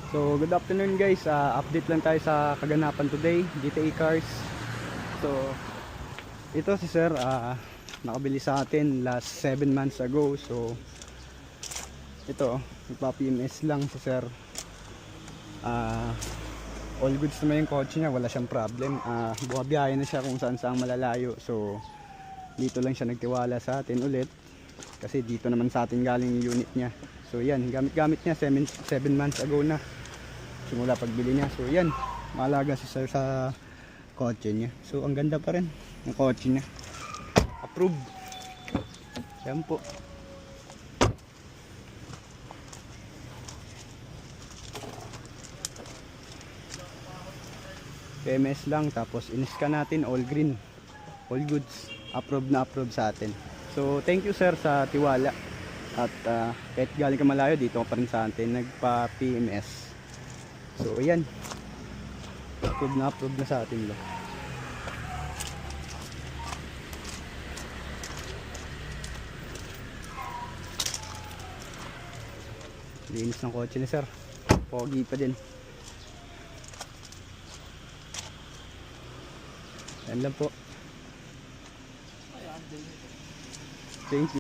So good afternoon guys, update lang tayo sa kaganapan today, DTA Cars. So ito si sir, nakabili sa atin last 7 months ago. So ito, nagpa-PMS lang si sir. All goods naman yung kotse niya, wala siyang problem. Bumabiyahe na siya kung saan saan malalayo. So dito lang siya nagtiwala sa atin ulit, kasi dito naman sa atin galing yung unit niya. So yan, gamit niya 7 months ago na simula pagbili niya. So yan, maalaga si sir sa kotse niya. So ang ganda pa rin ng kotse niya, approved. Yan po. PMS lang, tapos in-scan natin, all green, all goods, approved na approved sa atin. So thank you sir sa tiwala. At kahit galing ka malayo, dito ka pa rin sa atin nagpa-PMS. So ayan, approved na sa atin lo. Linis ng kotse ni sir, pogi pa din. Yan lang po. Thank you.